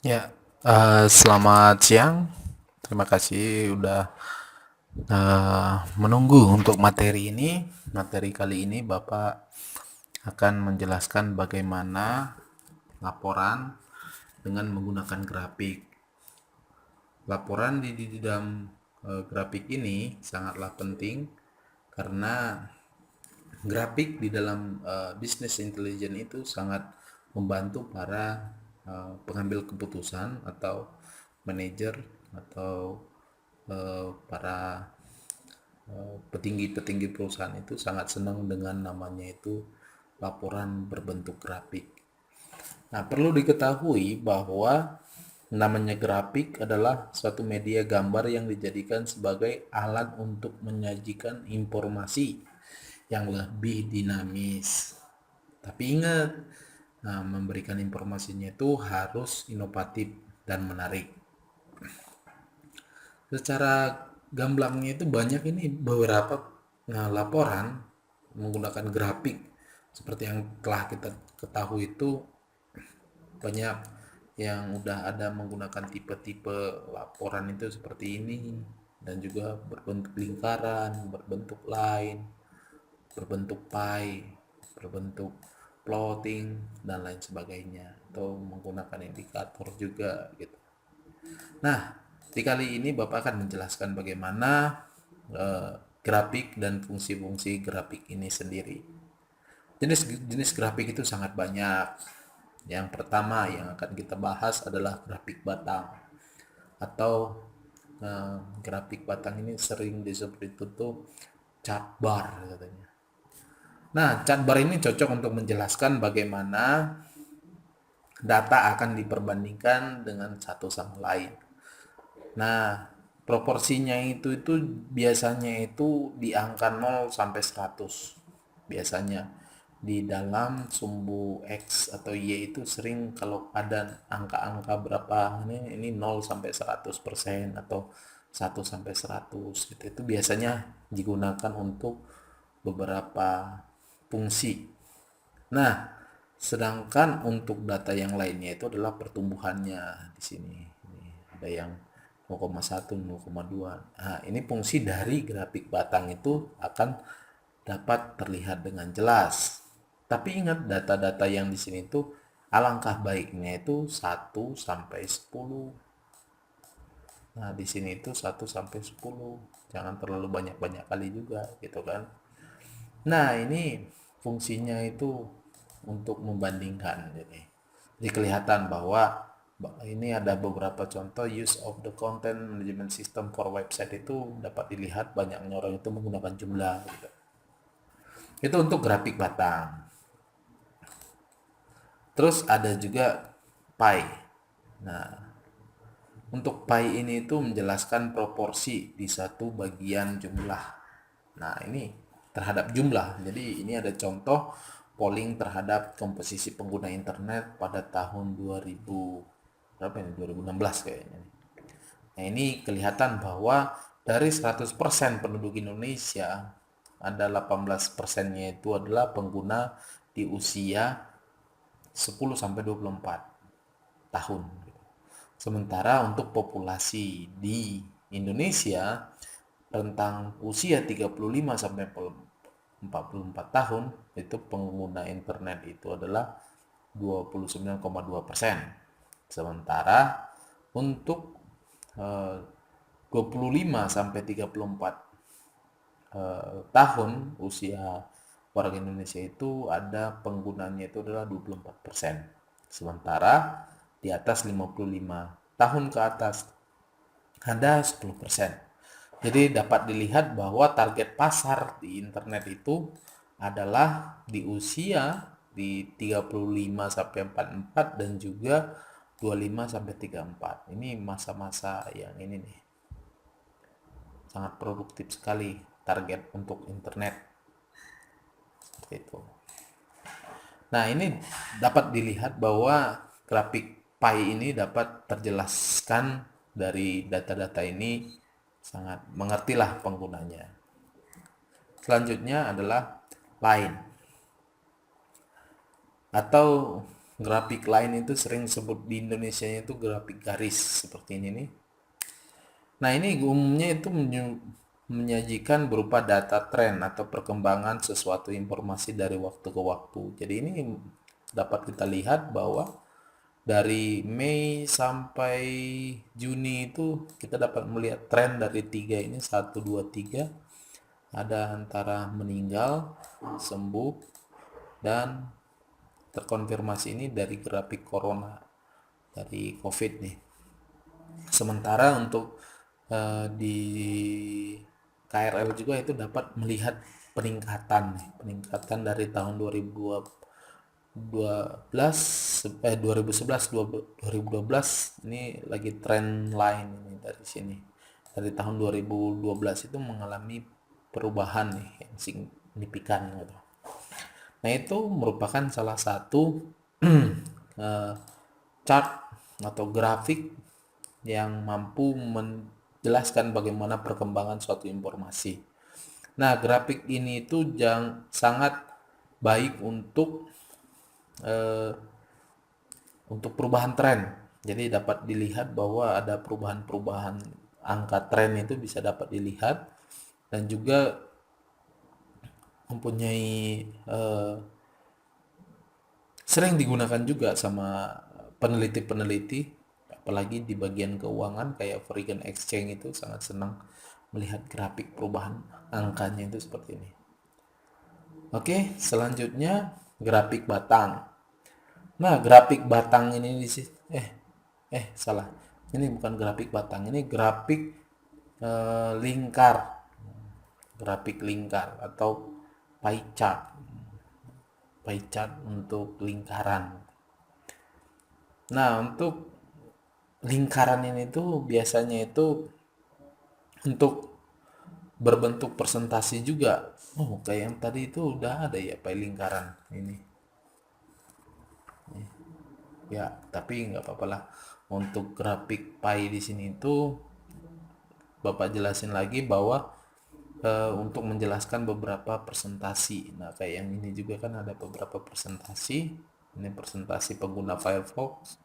Ya, selamat siang. Terima kasih udah menunggu untuk materi ini. Materi kali ini Bapak akan menjelaskan bagaimana laporan dengan menggunakan grafik. Laporan di dalam grafik ini sangatlah penting karena grafik di dalam business intelligence itu sangat membantu para pengambil keputusan atau manajer atau para petinggi-petinggi perusahaan itu sangat senang dengan namanya itu laporan berbentuk grafik. Nah, perlu diketahui bahwa namanya grafik adalah suatu media gambar yang dijadikan sebagai alat untuk menyajikan informasi yang lebih dinamis. Tapi ingat, nah, memberikan informasinya itu harus inovatif dan menarik. Secara gamblangnya itu banyak ini beberapa laporan menggunakan grafik seperti yang telah kita ketahui itu banyak yang udah ada menggunakan tipe-tipe laporan itu seperti ini dan juga berbentuk lingkaran, berbentuk line, berbentuk pie, berbentuk plotting dan lain sebagainya atau menggunakan indikator juga gitu. Nah, di kali ini Bapak akan menjelaskan bagaimana grafik dan fungsi-fungsi grafik ini sendiri. Jenis-jenis grafik itu sangat banyak. Yang pertama yang akan kita bahas adalah grafik batang atau grafik batang ini sering disebut itu tuh chart bar katanya. Nah, chart bar ini cocok untuk menjelaskan bagaimana data akan diperbandingkan dengan satu sama lain. Nah, proporsinya itu biasanya itu di angka 0 sampai 100. Biasanya di dalam sumbu X atau Y itu sering kalau ada angka-angka berapa ini 0 sampai 100% atau 1 sampai 100 gitu. Itu biasanya digunakan untuk beberapa fungsi. Nah, sedangkan untuk data yang lainnya itu adalah pertumbuhannya di sini. Ini ada yang 0,1, 0,2. Nah, ini fungsi dari grafik batang itu akan dapat terlihat dengan jelas. Tapi ingat data-data yang di sini itu alangkah baiknya itu 1 sampai 10. Nah, di sini itu 1 sampai 10. Jangan terlalu banyak-banyak kali juga gitu kan. Nah, ini fungsinya itu untuk membandingkan. Jadi kelihatan bahwa ini ada beberapa contoh use of the content management system for website itu dapat dilihat banyaknya orang itu menggunakan jumlah gitu. Itu untuk grafik batang. Terus ada juga pie. Nah, untuk pie ini itu menjelaskan proporsi di satu bagian jumlah. Nah, ini terhadap jumlah. Jadi ini ada contoh polling terhadap komposisi pengguna internet pada tahun 2000 berapa ini? 2016 kayaknya. Nah, ini kelihatan bahwa dari 100% penduduk Indonesia ada 18%-nya itu adalah pengguna di usia 10 sampai 24 tahun. Sementara untuk populasi di Indonesia rentang usia 35 sampai 44 tahun itu pengguna internet itu adalah 29,2%. Sementara untuk 25 sampai 34 tahun usia warga Indonesia itu ada penggunanya itu adalah 24%. Sementara di atas 55 tahun ke atas ada 10%. Jadi dapat dilihat bahwa target pasar di internet itu adalah di usia di 35 sampai 44 dan juga 25 sampai 34. Ini masa-masa yang ini nih. Sangat produktif sekali target untuk internet. Seperti itu. Nah, ini dapat dilihat bahwa grafik pie ini dapat terjelaskan dari data-data ini sangat mengertilah penggunanya. Selanjutnya adalah line atau grafik lain itu sering sebut di Indonesia itu grafik garis seperti ini nih. Nah, ini umumnya itu menyajikan berupa data tren atau perkembangan sesuatu informasi dari waktu ke waktu. Jadi ini dapat kita lihat bahwa dari Mei sampai Juni itu kita dapat melihat tren dari tiga ini, 1, 2, 3. Ada antara meninggal, sembuh, dan terkonfirmasi ini dari grafik corona, dari COVID nih. Sementara untuk di KRL juga itu dapat melihat peningkatan dari tahun 2011 ini lagi trend line ini dari sini. Dari tahun 2012 itu mengalami perubahan nih yang signifikan gitu. Nah, itu merupakan salah satu chart atau grafik yang mampu menjelaskan bagaimana perkembangan suatu informasi. Nah, grafik ini itu sangat baik eh, untuk perubahan tren. Jadi dapat dilihat bahwa ada perubahan-perubahan angka tren itu bisa dapat dilihat, dan juga mempunyai sering digunakan juga sama peneliti-peneliti, apalagi di bagian keuangan kayak foreign exchange itu sangat senang melihat grafik perubahan angkanya itu seperti ini. Oke, selanjutnya grafik batang. Nah, grafik batang ini salah. Ini bukan grafik batang, ini grafik lingkar. Grafik lingkar atau pie chart. Pie chart untuk lingkaran. Nah, untuk lingkaran ini tuh biasanya itu untuk berbentuk presentasi juga. Oh, kayak yang tadi itu udah ada ya pie lingkaran ini. Ya, tapi nggak apa-apa lah. Untuk grafik pie di sini itu Bapak jelasin lagi bahwa untuk menjelaskan beberapa presentasi. Nah, kayak yang ini juga kan ada beberapa presentasi. Ini presentasi pengguna Firefox,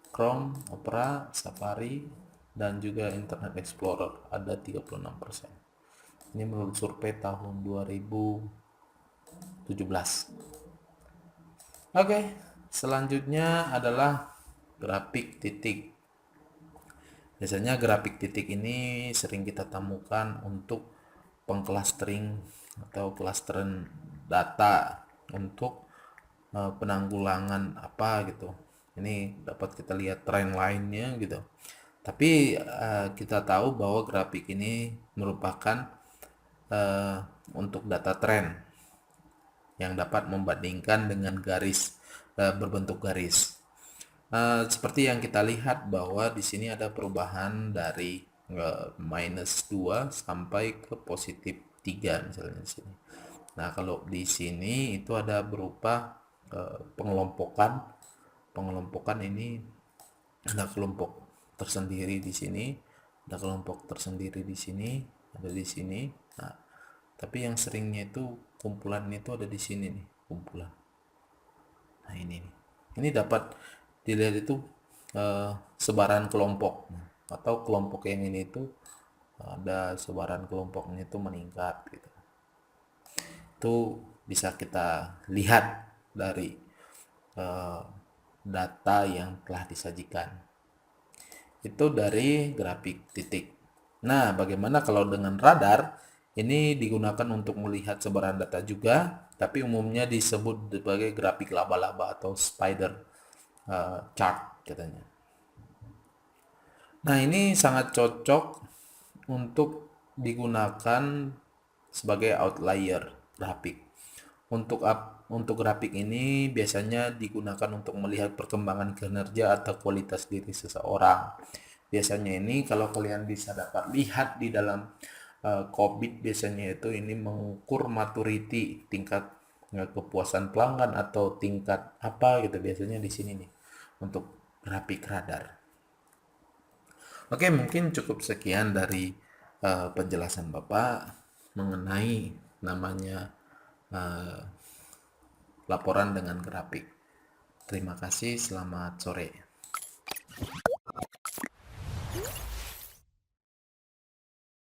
Chrome, Opera, Safari, dan juga Internet Explorer. Ada 36%. Ini menurut survei tahun 2017. Oke, selanjutnya adalah grafik titik. Biasanya grafik titik ini sering kita temukan untuk pengklastering atau clusteran data untuk penanggulangan apa gitu. Ini dapat kita lihat trend lainnya gitu. Tapi kita tahu bahwa grafik ini merupakan untuk data trend yang dapat membandingkan dengan garis berbentuk garis. Seperti yang kita lihat bahwa di sini ada perubahan dari -2 sampai ke +3 misalnya di sini. Nah, kalau di sini itu ada berupa pengelompokan. Pengelompokan ini ada kelompok tersendiri di sini, ada kelompok tersendiri di sini, ada di sini. Nah, tapi yang seringnya itu kumpulan itu ada di sini nih, kumpulan. Nah, ini nih. Ini dapat dilihat itu sebaran kelompok, atau kelompok yang ini itu ada sebaran kelompoknya itu meningkat gitu. Itu bisa kita lihat dari data yang telah disajikan. Itu dari grafik titik. Nah, bagaimana kalau dengan radar? Ini digunakan untuk melihat sebaran data juga, tapi umumnya disebut sebagai grafik laba-laba atau spider chart katanya. Nah, ini sangat cocok untuk digunakan sebagai outlier grafik. Untuk grafik ini biasanya digunakan untuk melihat perkembangan kinerja atau kualitas diri seseorang. Biasanya ini kalau kalian bisa dapat lihat di dalam COVID, biasanya itu ini mengukur maturity, tingkat kepuasan pelanggan atau tingkat apa gitu, biasanya di sini nih untuk grafik radar. Oke, mungkin cukup sekian dari penjelasan Bapak mengenai namanya laporan dengan grafik. Terima kasih, selamat sore.